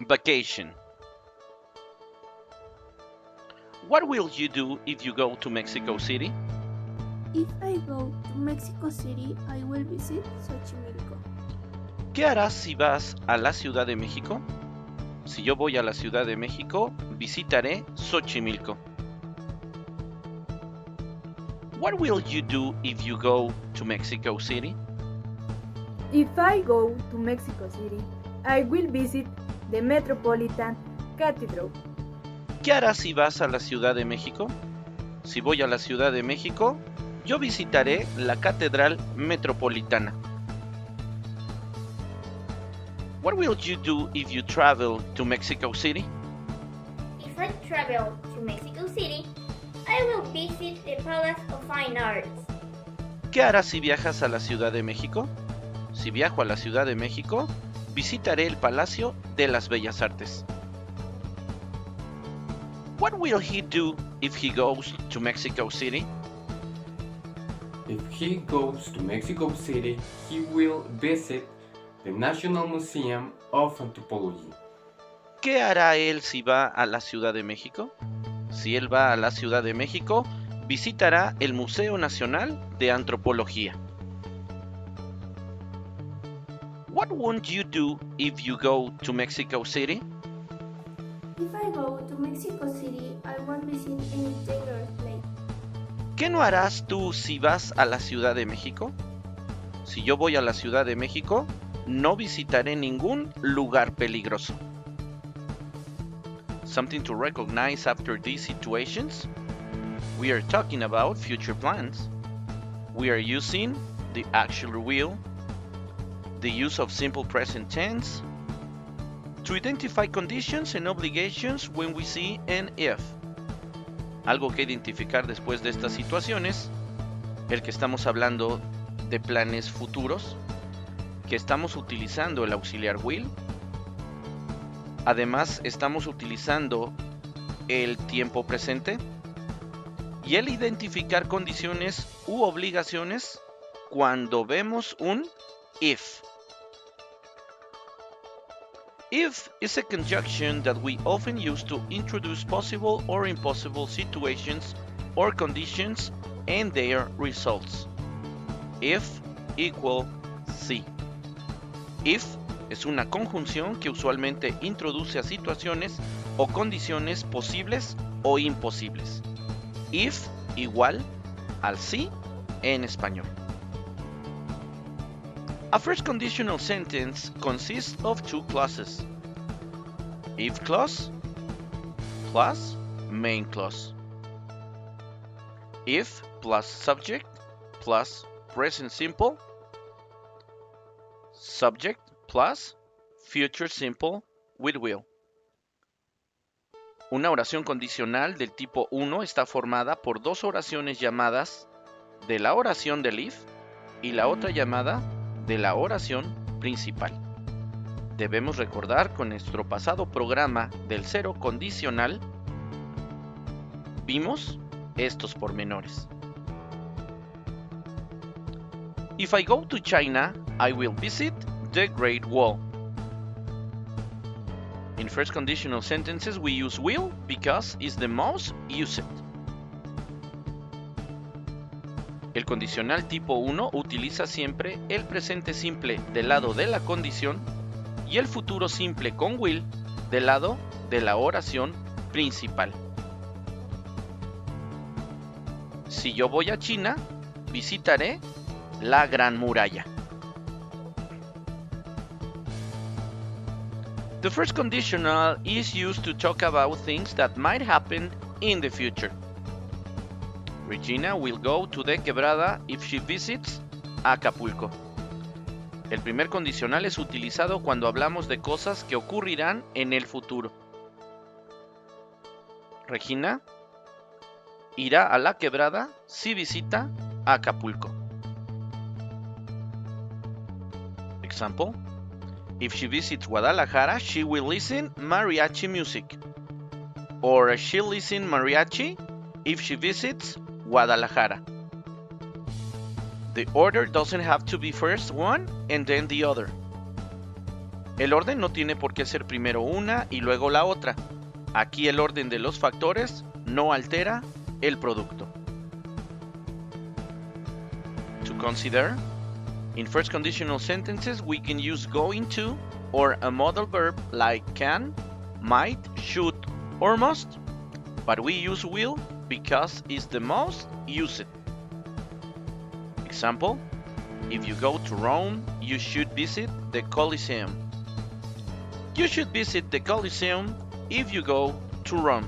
Vacation. What will you do if you go to Mexico City? If I go to Mexico City, I will visit Xochimilco. ¿Qué harás si vas a la Ciudad de México? Si yo voy a la Ciudad de México, visitaré Xochimilco. What will you do if you go to Mexico City? If I go to Mexico City, I will visit the Metropolitan Cathedral. ¿Qué harás si vas a la Ciudad de México? Si voy a la Ciudad de México, yo visitaré la Catedral Metropolitana. What will you do if you travel to Mexico City? If I travel to Mexico City, I will visit the Palace of Fine Arts. ¿Qué harás si viajas a la Ciudad de México? Si viajo a la Ciudad de México, visitaré el Palacio de las Bellas Artes. What will he do if he goes to Mexico City? If he goes to Mexico City, he will visit the National Museum of Anthropology. ¿Qué hará él si va a la Ciudad de México? Si él va a la Ciudad de México, visitará el Museo Nacional de Antropología. What won't you do if you go to Mexico City? If I go to Mexico City, I won't visit any Taylor Lake. ¿Qué no harás tú si vas a la Ciudad de México? Si yo voy a la Ciudad de México, no visitaré ningún lugar peligroso. Something to recognize after these situations? We are talking about future plans. We are using the actual will, the use of simple present tense, to identify conditions and obligations when we see an if. Algo que identificar después de estas situaciones, el que estamos hablando de planes futuros, que estamos utilizando el auxiliar will, además estamos utilizando el tiempo presente y el identificar condiciones u obligaciones cuando vemos un if. If is a conjunction that we often use to introduce possible or impossible situations or conditions and their results. If equal si. If es una conjunción que usualmente introduce a situaciones o condiciones posibles o imposibles. If igual al si en español. A first conditional sentence consists of two clauses. If clause plus main clause. If plus subject plus present simple. Subject plus future simple with will. Una oración condicional del tipo 1 está formada por dos oraciones llamadas de la oración del if y la otra llamada de la oración principal. Debemos recordar con nuestro pasado programa del cero condicional, vimos estos pormenores. If I go to China, I will visit the Great Wall. In first conditional sentences, we use will because it's the most used. El condicional tipo 1 utiliza siempre el presente simple del lado de la condición y el futuro simple con will del lado de la oración principal. Si yo voy a China, visitaré la Gran Muralla. The first conditional is used to talk about things that might happen in the future. Regina will go to the Quebrada if she visits Acapulco. El primer condicional es utilizado cuando hablamos de cosas que ocurrirán en el futuro. Regina irá a la Quebrada si visita Acapulco. Example: if she visits Guadalajara, she will listen mariachi music. Or she'll listen mariachi if she visits Guadalajara. The order doesn't have to be first one and then the other. El orden no tiene por qué ser primero una y luego la otra. Aquí el orden de los factores no altera el producto. To consider, in first conditional sentences we can use going to or a modal verb like can, might, should, or must, but we use will because it's the most used. Example, if you go to Rome, you should visit the Colosseum. You should visit the Colosseum if you go to Rome.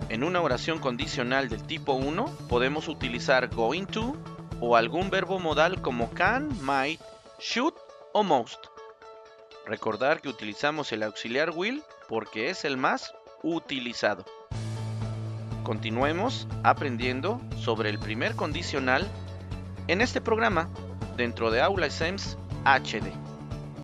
En una oración condicional del tipo 1 podemos utilizar going to o algún verbo modal como can, might, should o most. Recordar que utilizamos el auxiliar will porque es el más utilizado. Continuemos aprendiendo sobre el primer condicional en este programa dentro de Aula SEMS HD.